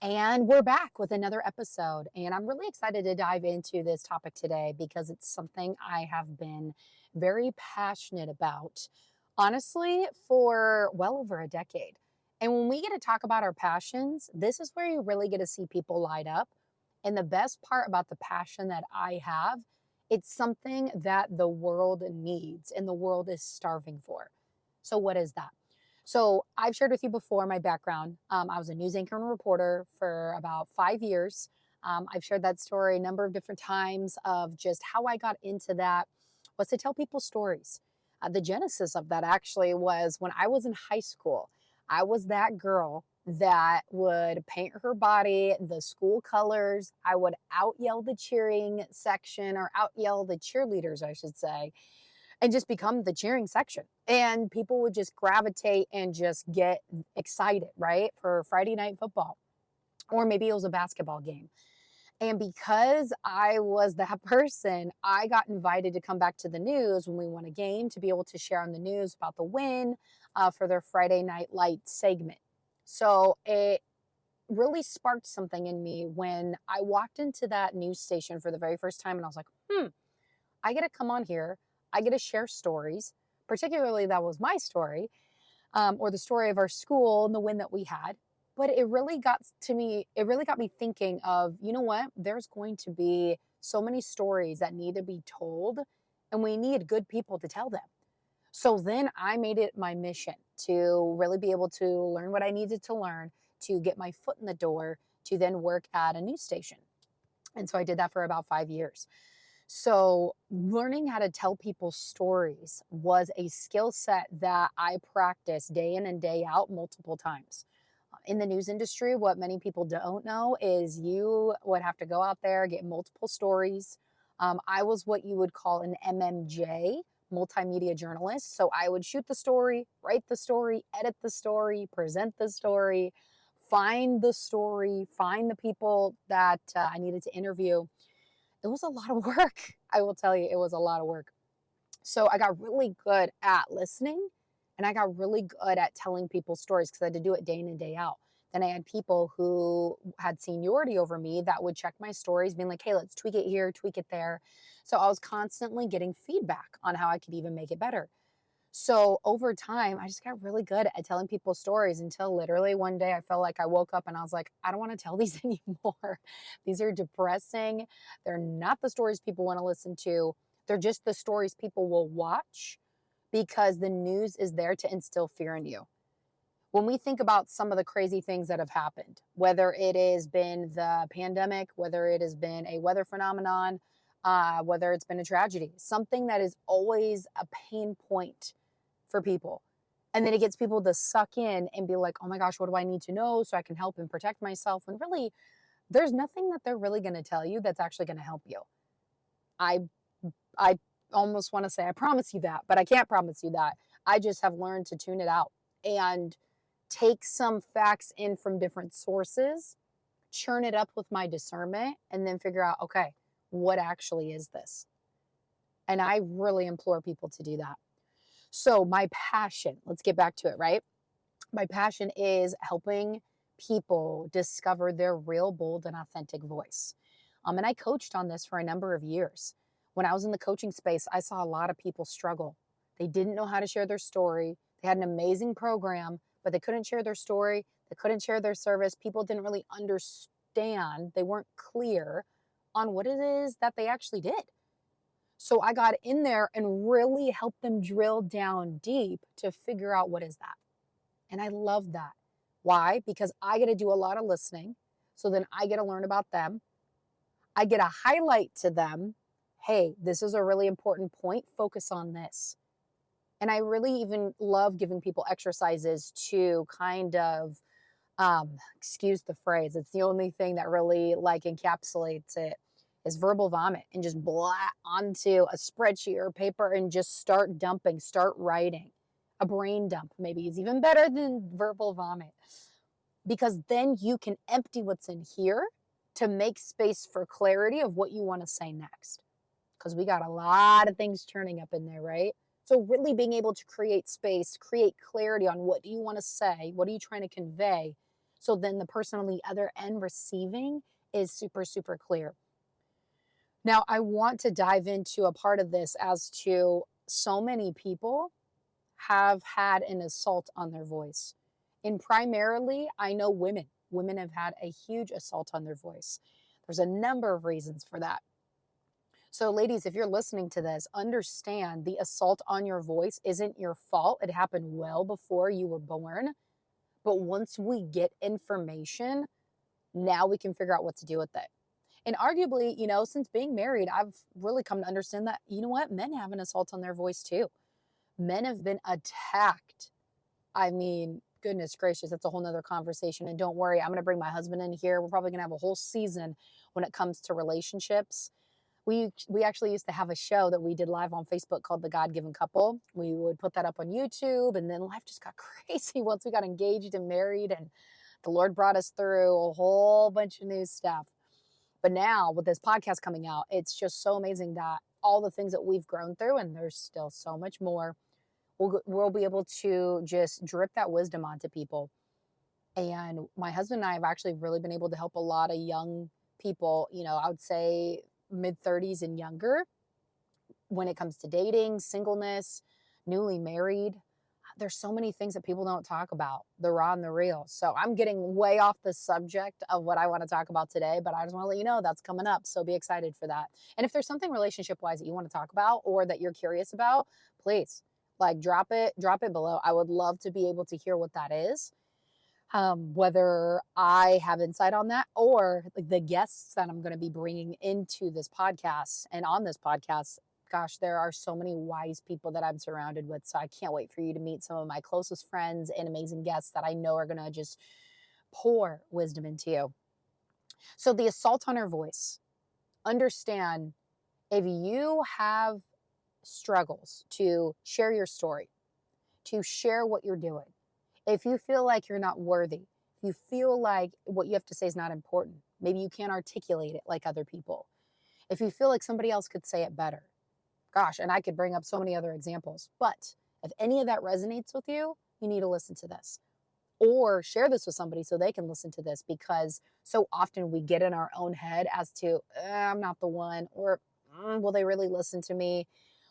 And we're back with another episode. And I'm really excited to dive into this topic today because it's something I have been very passionate about, honestly, for well over a decade. And when we get to talk about our passions, this is where you really get to see people light up. And the best part about the passion that I have, it's something that the world needs and the world is starving for. So, what is that? So I've shared with you before my background. I was a news anchor and reporter for about 5 years. I've shared that story a number of different times of just how I got into that was to tell people stories. The genesis of that actually was when I was in high school. I was that girl that would paint her body the school colors. I would out yell the cheering section or out yell the cheerleaders, I should say, and just become the cheering section. And people would just gravitate and just get excited, right? For Friday night football. Or maybe it was a basketball game. And because I was that person, I got invited to come back to the news when we won a game to be able to share on the news about the win for their Friday Night Light segment. So it really sparked something in me when I walked into that news station for the very first time and I was like, I get to come on here. I get to share stories. Particularly, that was my story, or the story of our school and the win that we had. But it really got to me, it really got me thinking of, you know what? There's going to be so many stories that need to be told, and we need good people to tell them. So then I made it my mission to really be able to learn what I needed to learn, to get my foot in the door, to then work at a news station. And so I did that for about 5 years. So, learning how to tell people stories was a skill set that I practiced day in and day out multiple times. In the news industry, what many people don't know is you would have to go out there, get multiple stories. I was what you would call an MMJ, multimedia journalist. So, I would shoot the story, write the story, edit the story, present the story, find the story, find the people that I needed to interview. It was a lot of work. I will tell you, it was a lot of work. So I got really good at listening and I got really good at telling people stories because I had to do it day in and day out. Then I had people who had seniority over me that would check my stories, being like, hey, let's tweak it here, tweak it there. So I was constantly getting feedback on how I could even make it better. So over time, I just got really good at telling people stories until literally one day I felt like I woke up and I was like, I don't want to tell these anymore. These are depressing. They're not the stories people want to listen to. They're just the stories people will watch because the news is there to instill fear in you. When we think about some of the crazy things that have happened, whether it has been the pandemic, whether it has been a weather phenomenon, whether it's been a tragedy, something that is always a pain point for people. And then it gets people to suck in and be like, oh my gosh, what do I need to know so I can help and protect myself? And really, there's nothing that they're really going to tell you that's actually going to help you. I I almost want to say I promise you that, but I can't promise you that. I just have learned to tune it out and take some facts in from different sources, churn it up with my discernment, and then figure out, okay, what actually is this? And I really implore people to do that. So, my passion, let's get back to it, right? My passion is helping people discover their real, bold, and authentic voice. And I coached on this for a number of years. When I was in the coaching space, I saw a lot of people struggle. They didn't know how to share their story. They had an amazing program, but they couldn't share their story. They couldn't share their service. People didn't really understand. They weren't clear on what it is that they actually did. So I got in there and really helped them drill down deep to figure out what is that. And I love that. Why? Because I get to do a lot of listening. So then I get to learn about them. I get to highlight to them, hey, this is a really important point. Focus on this. And I really even love giving people exercises to kind of, excuse the phrase, it's the only thing that really like encapsulates it is verbal vomit and just blah onto a spreadsheet or paper and just start dumping, start writing. A brain dump maybe is even better than verbal vomit because then you can empty what's in here to make space for clarity of what you want to say next. Because we got a lot of things churning up in there, right? So really being able to create space, create clarity on what do you want to say, what are you trying to convey, So then the person on the other end receiving is super, super clear. Now, I want to dive into a part of this as to so many people have had an assault on their voice. And primarily, I know women. Women have had a huge assault on their voice. There's a number of reasons for that. So, ladies, if you're listening to this, understand the assault on your voice isn't your fault. It happened well before you were born. But once we get information, now we can figure out what to do with it. And arguably, since being married, I've really come to understand that, you know what? Men have an assault on their voice too. Men have been attacked. I mean, goodness gracious, that's a whole nother conversation. And don't worry, I'm going to bring my husband in here. We're probably going to have a whole season when it comes to relationships. We actually used to have a show that we did live on Facebook called The God-Given Couple. We would put that up on YouTube, and then life just got crazy once we got engaged and married, and the Lord brought us through a whole bunch of new stuff. But now with this podcast coming out, it's just so amazing that all the things that we've grown through, and there's still so much more, we'll be able to just drip that wisdom onto people. And my husband and I have actually really been able to help a lot of young people, I would say mid 30s and younger, when it comes to dating, singleness, newly married. There's so many things that people don't talk about, the raw and the real. So I'm getting way off the subject of what I want to talk about today, but I just want to let you know that's coming up. So be excited for that. And if there's something relationship wise that you want to talk about or that you're curious about, please drop it below. I would love to be able to hear what that is. Whether I have insight on that or the guests that I'm going to be bringing into this podcast and on this podcast. Gosh, there are so many wise people that I'm surrounded with. So I can't wait for you to meet some of my closest friends and amazing guests that I know are going to just pour wisdom into you. So the assault on our voice, understand if you have struggles to share your story, to share what you're doing, if you feel like you're not worthy, if you feel like what you have to say is not important, maybe you can't articulate it like other people, if you feel like somebody else could say it better, gosh, and I could bring up so many other examples. But if any of that resonates with you, you need to listen to this or share this with somebody so they can listen to this, because so often we get in our own head as to, I'm not the one, or will they really listen to me?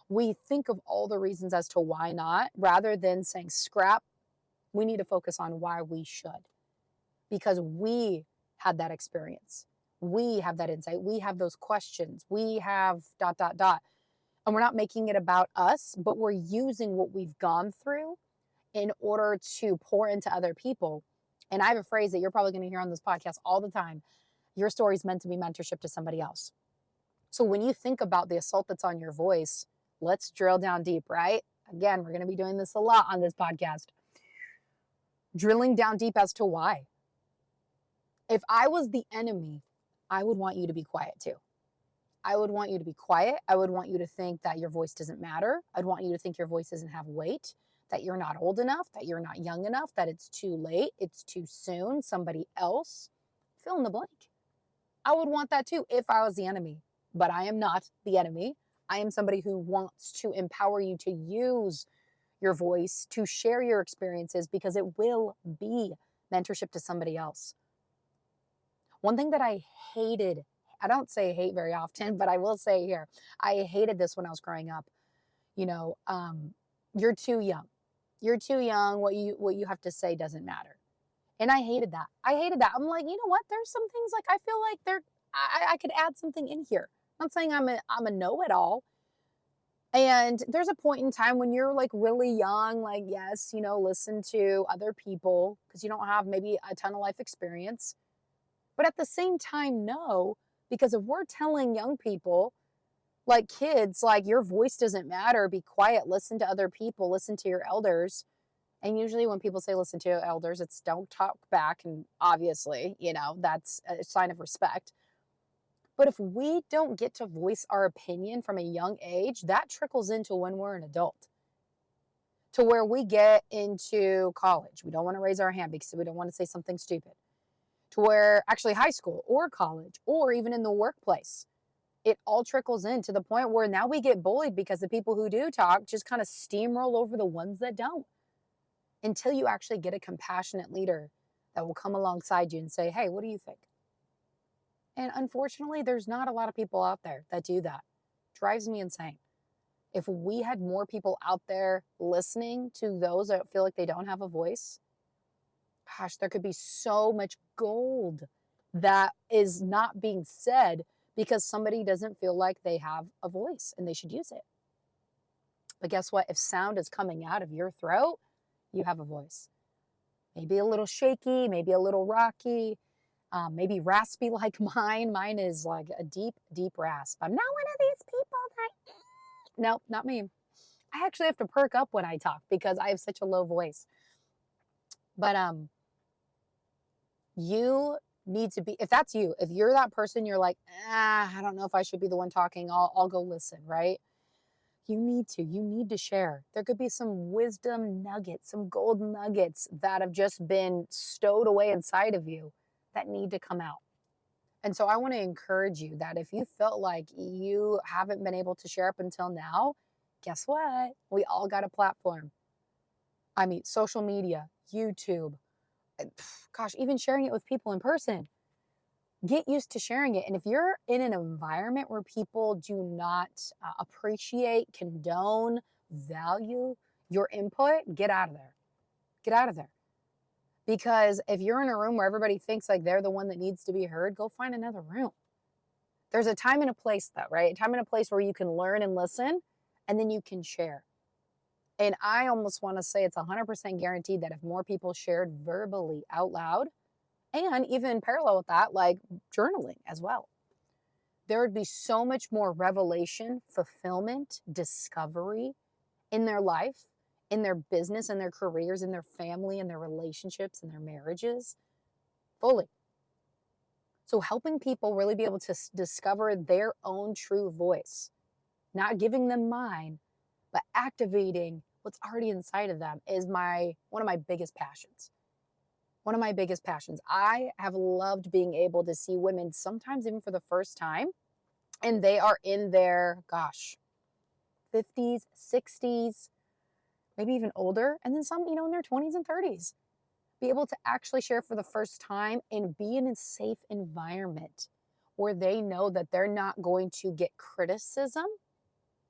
We think of all the reasons as to why not, rather than saying, scrap, we need to focus on why we should, because we had that experience. We have that insight. We have those questions. We have ... And we're not making it about us, but we're using what we've gone through in order to pour into other people. And I have a phrase that you're probably going to hear on this podcast all the time. Your story is meant to be mentorship to somebody else. So when you think about the assault that's on your voice, let's drill down deep, right? Again, we're going to be doing this a lot on this podcast. Drilling down deep as to why. If I was the enemy, I would want you to be quiet too. I would want you to be quiet. I would want you to think that your voice doesn't matter. I'd want you to think your voice doesn't have weight, that you're not old enough, that you're not young enough, that it's too late, it's too soon, somebody else. Fill in the blank. I would want that too if I was the enemy, but I am not the enemy. I am somebody who wants to empower you to use your voice, to share your experiences, because it will be mentorship to somebody else. One thing that I hated, I don't say hate very often, but I will say here, I hated this when I was growing up. You're too young. You're too young. What you have to say doesn't matter. And I hated that. I'm like, you know what? There's some things like I feel like I could add something in here. I'm not saying I'm a know-it-all. And there's a point in time when you're like really young, like, yes, listen to other people because you don't have maybe a ton of life experience. But at the same time, no, because if we're telling young people, like kids, like your voice doesn't matter, be quiet, listen to other people, listen to your elders. And usually when people say listen to your elders, it's don't talk back. And obviously, that's a sign of respect. But if we don't get to voice our opinion from a young age, that trickles into when we're an adult. To where we get into college. We don't want to raise our hand because we don't want to say something stupid. To where actually high school or college or even in the workplace, it all trickles in to the point where now we get bullied because the people who do talk just kind of steamroll over the ones that don't. Until you actually get a compassionate leader that will come alongside you and say, hey, what do you think? And unfortunately, there's not a lot of people out there that do that. Drives me insane. If we had more people out there listening to those that feel like they don't have a voice, gosh, there could be so much gold that is not being said because somebody doesn't feel like they have a voice and they should use it. But guess what? If sound is coming out of your throat, you have a voice. Maybe a little shaky, maybe a little rocky, maybe raspy like mine. Mine is like a deep, deep rasp. I'm not one of these people that, no, not me. I actually have to perk up when I talk because I have such a low voice. But you need to be, if that's you, if you're that person, you're like, I don't know if I should be the one talking. I'll go listen, right? You need to share. There could be some wisdom nuggets, some gold nuggets that have just been stowed away inside of you that need to come out. And so I want to encourage you that if you felt like you haven't been able to share up until now, guess what? We all got a platform. I mean, social media, YouTube, gosh, even sharing it with people in person. Get used to sharing it. And if you're in an environment where people do not appreciate, condone, value your input, get out of there. Get out of there. Because if you're in a room where everybody thinks like they're the one that needs to be heard, go find another room. There's a time and a place though, right? A time and a place where you can learn and listen, and then you can share. And I almost want to say it's 100% guaranteed that if more people shared verbally out loud, and even in parallel with that, like journaling as well, there would be so much more revelation, fulfillment, discovery in their life, in their business, in their careers, in their family, in their relationships, in their marriages, fully. So helping people really be able to discover their own true voice, not giving them mine, but activating what's already inside of them is one of my biggest passions. One of my biggest passions. I have loved being able to see women sometimes even for the first time, and they are in their, 50s, 60s, maybe even older, and then some, in their 20s and 30s, be able to actually share for the first time and be in a safe environment where they know that they're not going to get criticism,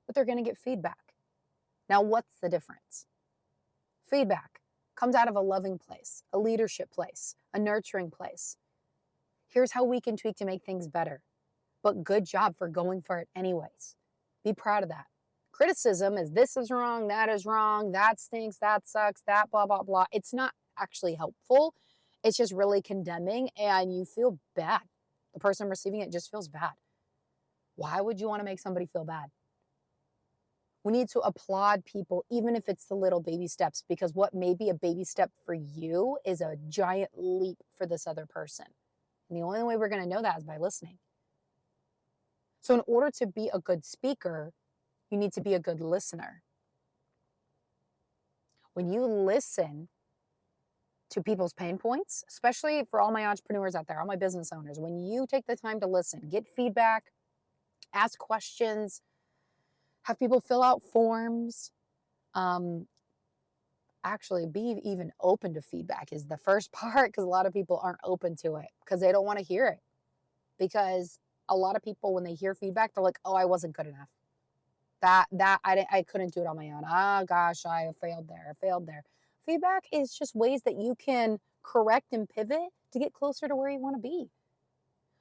but they're going to get feedback. Now, what's the difference? Feedback comes out of a loving place, a leadership place, a nurturing place. Here's how we can tweak to make things better. But good job for going for it anyways. Be proud of that. Criticism is this is wrong, that stinks, that sucks, that blah, blah, blah. It's not actually helpful. It's just really condemning and you feel bad. The person receiving it just feels bad. Why would you want to make somebody feel bad? We need to applaud people, even if it's the little baby steps, because what may be a baby step for you is a giant leap for this other person. And the only way we're going to know that is by listening. So in order to be a good speaker, you need to be a good listener. When you listen to people's pain points, especially for all my entrepreneurs out there, all my business owners, when you take the time to listen, get feedback, ask questions, have people fill out forms, actually be even open to feedback is the first part, because a lot of people aren't open to it because they don't want to hear it. Because a lot of people, when they hear feedback, they're like, oh, I wasn't good enough. I couldn't do it on my own. Gosh, I failed there. Feedback is just ways that you can correct and pivot to get closer to where you want to be.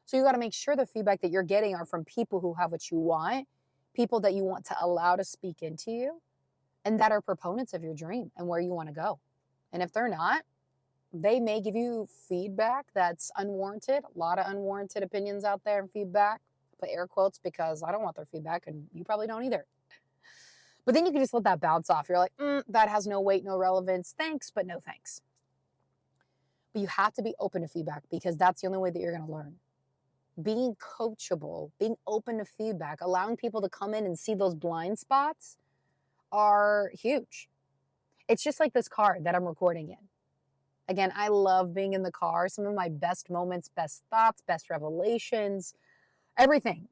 So you got to make sure the feedback that you're getting are from people who have what you want, people that you want to allow to speak into you, and that are proponents of your dream and where you want to go. And if they're not, they may give you feedback that's unwarranted. A lot of unwarranted opinions out there and feedback. Put air quotes because I don't want their feedback and you probably don't either. But then you can just let that bounce off. You're like, that has no weight, no relevance. Thanks, but no thanks. But you have to be open to feedback because that's the only way that you're going to learn. Being coachable, being open to feedback, allowing people to come in and see those blind spots are huge. It's just like this car that I'm recording in. Again, I love being in the car. Some of my best moments, best thoughts, best revelations, everything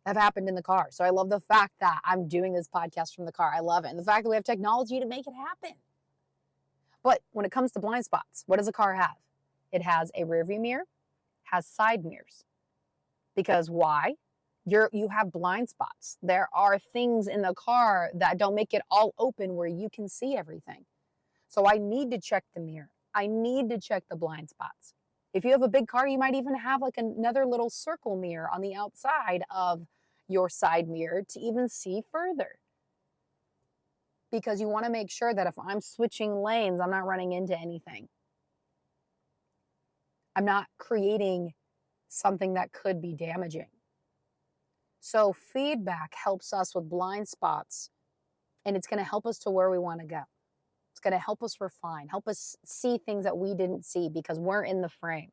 have happened in the car. So I love the fact that I'm doing this podcast from the car. I love it. And the fact that we have technology to make it happen. But when it comes to blind spots, what does a car have? It has a rear view mirror, has side mirrors. Because why? You have blind spots. There are things in the car that don't make it all open where you can see everything. So I need to check the mirror. I need to check the blind spots. If you have a big car, you might even have like another little circle mirror on the outside of your side mirror to even see further. Because you want to make sure that if I'm switching lanes, I'm not running into anything. I'm not creating something that could be damaging. So feedback helps us with blind spots, and it's going to help us to where we want to go. It's going to help us refine, help us see things that we didn't see because we're in the frame.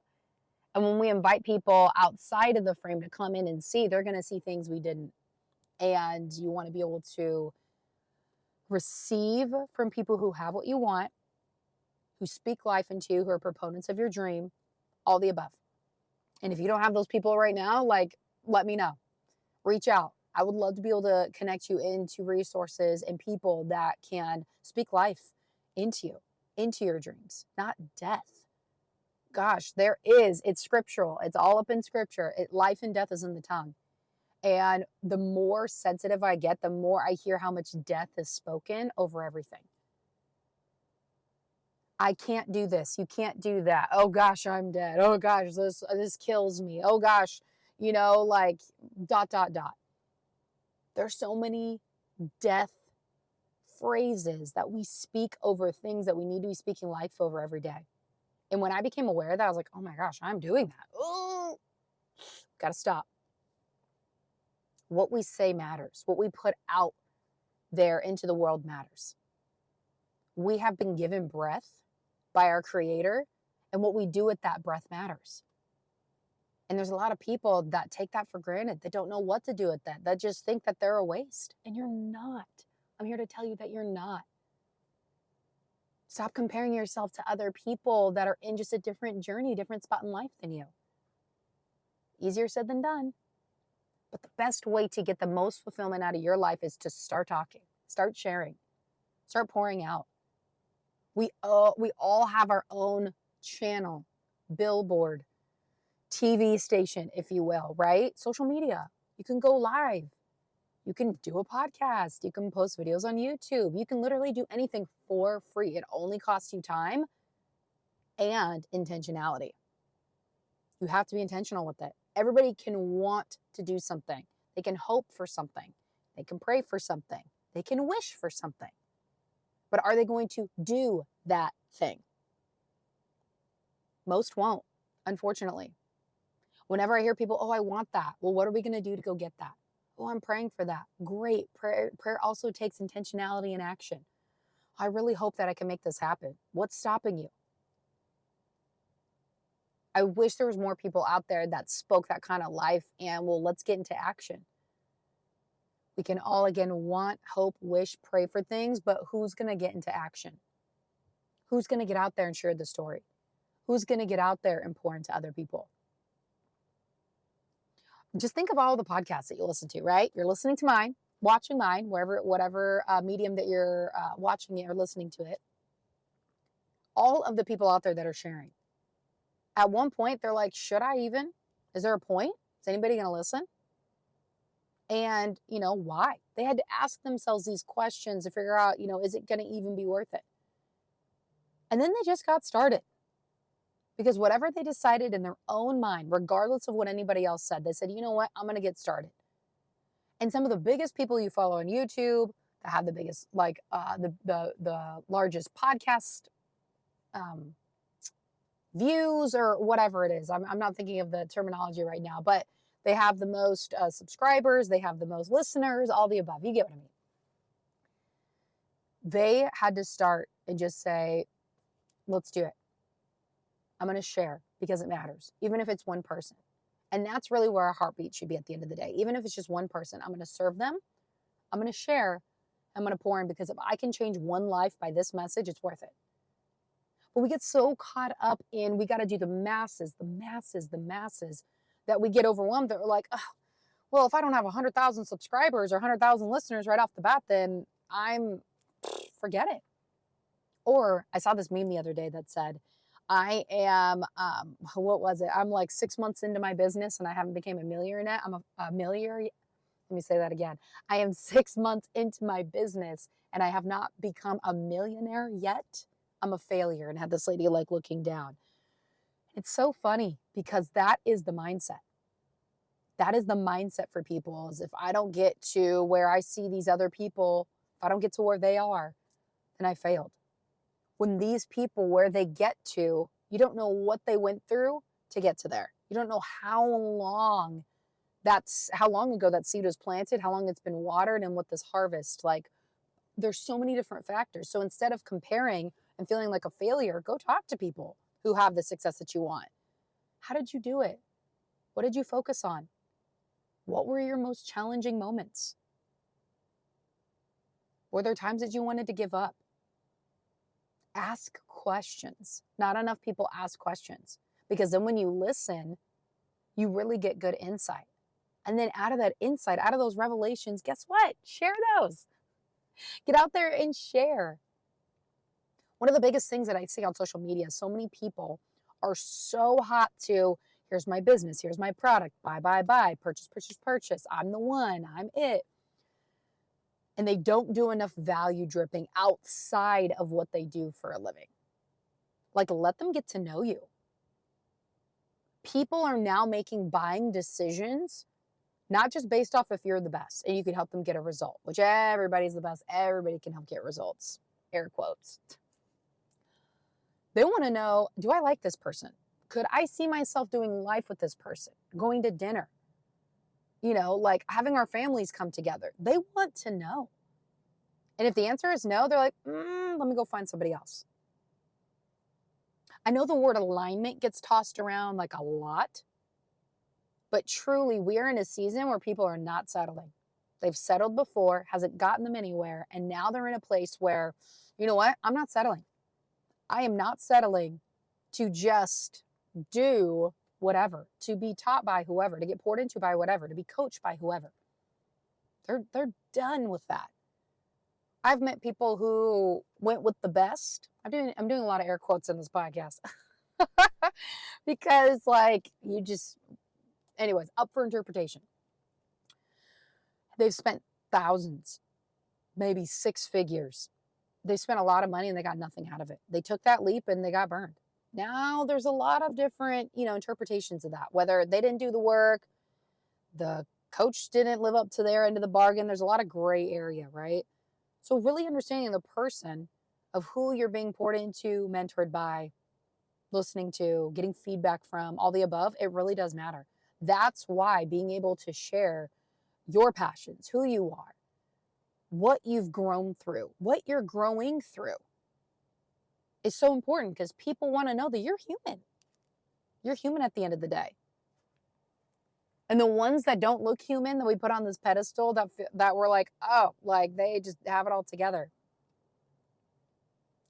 And when we invite people outside of the frame to come in and see, they're going to see things we didn't. And you want to be able to receive from people who have what you want, who speak life into you, who are proponents of your dream, all the above. And if you don't have those people right now, like, let me know. Reach out. I would love to be able to connect you into resources and people that can speak life into you, into your dreams, not death. Gosh, it's scriptural. It's all up in scripture. Life and death is in the tongue. And the more sensitive I get, the more I hear how much death is spoken over everything. I can't do this. You can't do that. Oh gosh, I'm dead. Oh gosh, this kills me. Oh gosh, like ... There's so many death phrases that we speak over things that we need to be speaking life over every day. And when I became aware of that, I was like, oh my gosh, I'm doing that. Oh, gotta stop. What we say matters. What we put out there into the world matters. We have been given breath by our Creator, and what we do with that breath matters. And there's a lot of people that take that for granted, that don't know what to do with that just think that they're a waste. And you're not. I'm here to tell you that you're not. Stop comparing yourself to other people that are in just a different journey, different spot in life than you. Easier said than done. But the best way to get the most fulfillment out of your life is to start talking, start sharing, start pouring out. We all have our own channel, billboard, TV station, if you will, right? Social media. You can go live. You can do a podcast. You can post videos on YouTube. You can literally do anything for free. It only costs you time and intentionality. You have to be intentional with it. Everybody can want to do something. They can hope for something. They can pray for something. They can wish for something. But are they going to do that thing? Most won't, unfortunately. Whenever I hear people, oh, I want that. Well, what are we going to do to go get that? Oh, I'm praying for that. Great. Prayer also takes intentionality and action. I really hope that I can make this happen. What's stopping you? I wish there was more people out there that spoke that kind of life and, well, let's get into action. We can all, again, want, hope, wish, pray for things, but who's going to get into action? Who's going to get out there and share the story? Who's going to get out there and pour into other people? Just think of all the podcasts that you listen to, right? You're listening to mine, watching mine, whatever medium that you're watching it or listening to it. All of the people out there that are sharing. At one point, they're like, should I even? Is there a point? Is anybody going to listen? And, why? They had to ask themselves these questions to figure out, is it going to even be worth it? And then they just got started. Because whatever they decided in their own mind, regardless of what anybody else said, they said, you know what, I'm going to get started. And some of the biggest people you follow on YouTube that have the biggest, the largest podcast views or whatever it is. I'm not thinking of the terminology right now, but they have the most subscribers, they have the most listeners, all the above. You get what I mean. They had to start and just say, let's do it. I'm going to share because it matters, even if it's one person. And that's really where our heartbeat should be at the end of the day. Even if it's just one person, I'm going to serve them. I'm going to share. I'm going to pour in, because if I can change one life by this message, it's worth it. But we get so caught up in, we got to do the masses, that we get overwhelmed. That we're like, oh, well, if I don't have 100,000 subscribers or 100,000 listeners right off the bat, then forget it. Or I saw this meme the other day that said, I am, what was it? I'm like 6 months into my business and I haven't became a millionaire yet. I'm a millionaire. Let me say that again. I am 6 months into my business and I have not become a millionaire yet. I'm a failure, and had this lady like looking down. It's so funny because that is the mindset. That is the mindset for people, is if I don't get to where I see these other people, if I don't get to where they are, then I failed. When these people, where they get to, you don't know what they went through to get to there. You don't know how long ago that seed was planted, how long it's been watered, and what this harvest, like, there's so many different factors. So instead of comparing and feeling like a failure, go talk to people who have the success that you want. How did you do it? What did you focus on? What were your most challenging moments? Were there times that you wanted to give up? Ask questions. Not enough people ask questions, because then when you listen, you really get good insight. And then out of that insight, out of those revelations, guess what? Share those. Get out there and share. One of the biggest things that I see on social media, so many people are so hot to, here's my business, here's my product, buy, buy, buy, purchase, purchase, purchase. I'm the one, I'm it. And they don't do enough value dripping outside of what they do for a living. Like, let them get to know you. People are now making buying decisions not just based off if you're the best and you can help them get a result, which everybody's the best, everybody can help get results, air quotes. They want to know, do I like this person? Could I see myself doing life with this person, going to dinner? Like having our families come together. They want to know. And if the answer is no, they're like, let me go find somebody else. I know the word alignment gets tossed around like a lot, but truly we are in a season where people are not settling. They've settled before, hasn't gotten them anywhere, and now they're in a place where, you know what? I'm not settling. I am not settling to just do whatever, to be taught by whoever, to get poured into by whatever, to be coached by whoever. They're done with that. I've met people who went with the best. I'm doing a lot of air quotes in this podcast because anyways, up for interpretation. They've spent thousands, maybe six figures. They spent a lot of money and they got nothing out of it. They took that leap and they got burned. Now there's a lot of different, interpretations of that. Whether they didn't do the work, the coach didn't live up to their end of the bargain. There's a lot of gray area, right? So really understanding the person of who you're being poured into, mentored by, listening to, getting feedback from, all the above, it really does matter. That's why being able to share your passions, who you are, what you've grown through, what you're growing through is so important, because people want to know that you're human. You're human at the end of the day. And the ones that don't look human, that we put on this pedestal, that we're like, oh, like they just have it all together,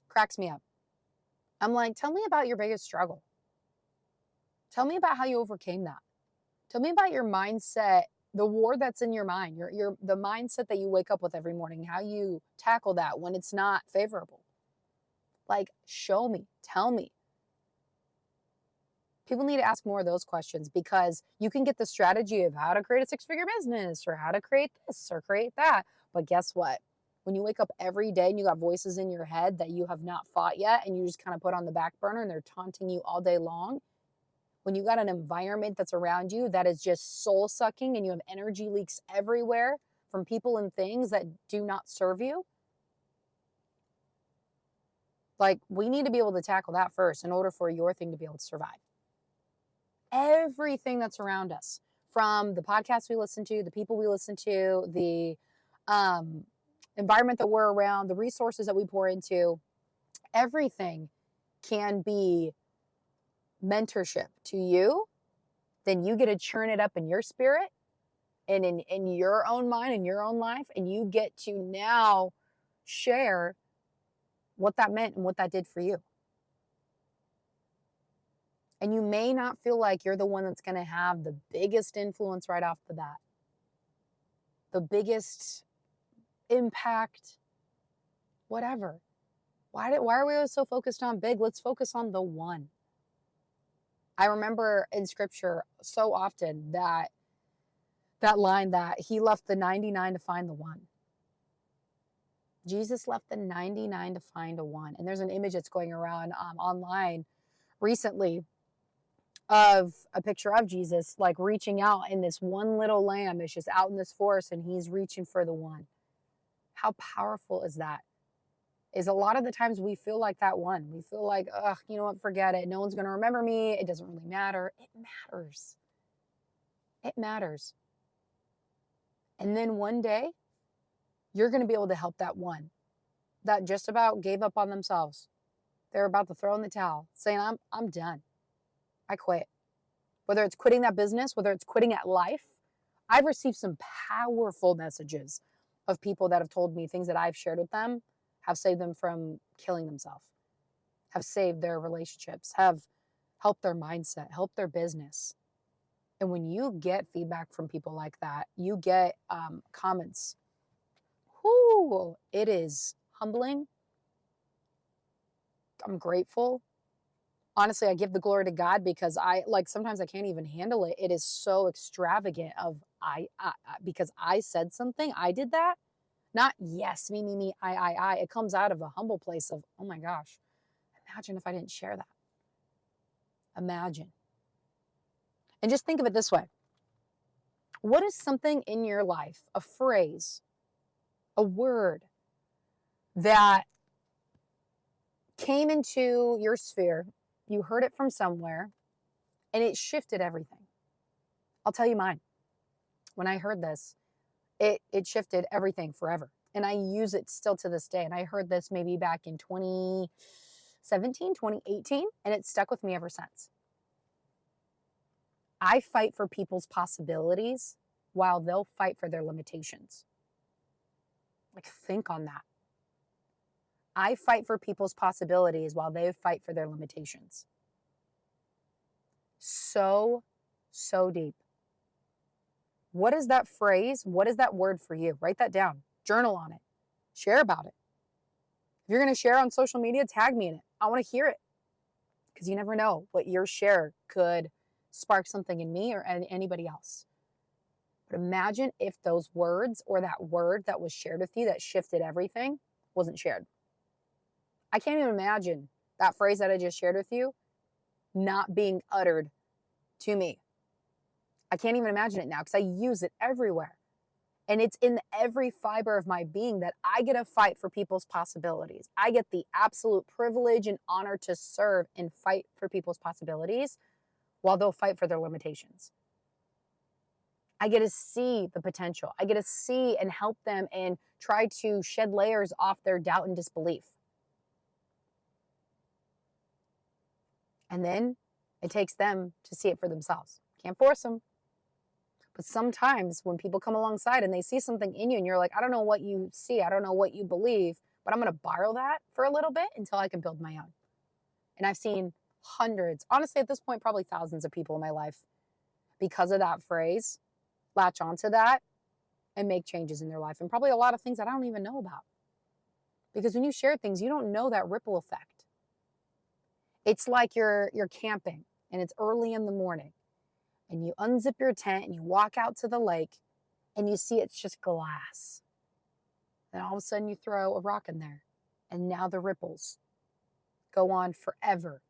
cracks me up. I'm like, tell me about your biggest struggle. Tell me about how you overcame that. Tell me about your mindset, the war that's in your mind, the mindset that you wake up with every morning, how you tackle that when it's not favorable. Like, show me, tell me. People need to ask more of those questions, because you can get the strategy of how to create a six-figure business or how to create this or create that. But guess what? When you wake up every day and you got voices in your head that you have not fought yet and you just kind of put on the back burner and they're taunting you all day long, when you got an environment that's around you that is just soul sucking and you have energy leaks everywhere from people and things that do not serve you, like, we need to be able to tackle that first in order for your thing to be able to survive. Everything that's around us, from the podcasts we listen to, the people we listen to, the environment that we're around, the resources that we pour into, everything can be mentorship to you. Then you get to churn it up in your spirit and in your own mind, in your own life, and you get to now share what that meant and what that did for you. And you may not feel like you're the one that's going to have the biggest influence right off the bat, the biggest impact, whatever. Why are we always so focused on big? Let's focus on the one. I remember in scripture so often that line that he left the 99 to find the one. Jesus left the 99 to find a one. And there's an image that's going around online recently of a picture of Jesus like reaching out, and this one little lamb is just out in this forest and he's reaching for the one. How powerful is that? Is a lot of the times we feel like that one. We feel like, ugh, you know what, forget it. No one's going to remember me. It doesn't really matter. It matters. It matters. And then one day, you're going to be able to help that one that just about gave up on themselves. They're about to throw in the towel, saying, I'm done. I quit. Whether it's quitting that business, whether it's quitting at life. I've received some powerful messages of people that have told me things that I've shared with them have saved them from killing themselves, have saved their relationships, have helped their mindset, helped their business. And when you get feedback from people like that, you get comments. Whoo, it is humbling. I'm grateful. Honestly, I give the glory to God because sometimes I can't even handle it. It is so extravagant of because I said something, I did that. Not yes, me, I. It comes out of a humble place of, oh my gosh, imagine if I didn't share that. Imagine. And just think of it this way. What is something in your life, a phrase, a word that came into your sphere, you heard it from somewhere, and it shifted everything? I'll tell you mine. When I heard this, it shifted everything forever. And I use it still to this day. And I heard this maybe back in 2017, 2018, and it stuck with me ever since. I fight for people's possibilities while they'll fight for their limitations. Like, think on that. I fight for people's possibilities while they fight for their limitations. So deep. What is that phrase? What is that word for you? Write that down. Journal on it. Share about it. If you're going to share on social media, tag me in it. I want to hear it. Because you never know what your share could spark something in me or anybody else. But imagine if those words or that word that was shared with you that shifted everything wasn't shared. I can't even imagine that phrase that I just shared with you not being uttered to me. I can't even imagine it now because I use it everywhere. And it's in every fiber of my being that I get to fight for people's possibilities. I get the absolute privilege and honor to serve and fight for people's possibilities while they'll fight for their limitations. I get to see the potential. I get to see and help them and try to shed layers off their doubt and disbelief. And then it takes them to see it for themselves. Can't force them. But sometimes when people come alongside and they see something in you and you're like, I don't know what you see, I don't know what you believe, but I'm going to borrow that for a little bit until I can build my own. And I've seen hundreds, honestly at this point, probably thousands of people in my life because of that phrase, latch onto that and make changes in their life. And probably a lot of things that I don't even know about. Because when you share things, you don't know that ripple effect. It's like you're camping and it's early in the morning. And you unzip your tent and you walk out to the lake and you see it's just glass. Then all of a sudden you throw a rock in there and now the ripples go on forever.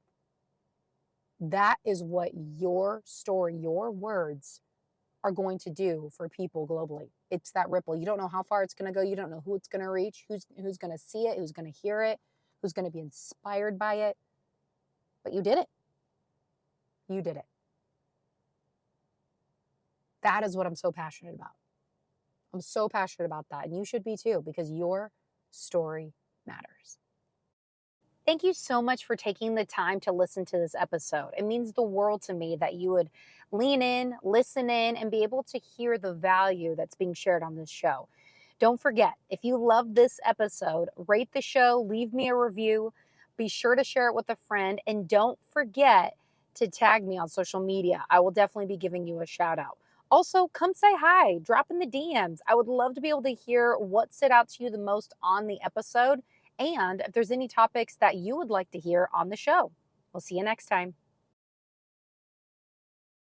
That is what your story, your words are going to do for people globally. It's that ripple. You don't know how far it's going to go. You don't know who it's going to reach, who's going to see it, who's going to hear it, who's going to be inspired by it. But you did it. You did it. That is what I'm so passionate about. I'm so passionate about that. And you should be too, because your story matters. Thank you so much for taking the time to listen to this episode. It means the world to me that you would lean in, listen in, and be able to hear the value that's being shared on this show. Don't forget, if you love this episode, rate the show, leave me a review, be sure to share it with a friend, and don't forget to tag me on social media. I will definitely be giving you a shout out. Also, come say hi, drop in the DMs. I would love to be able to hear what stood out to you the most on the episode and if there's any topics that you would like to hear on the show. We'll see you next time.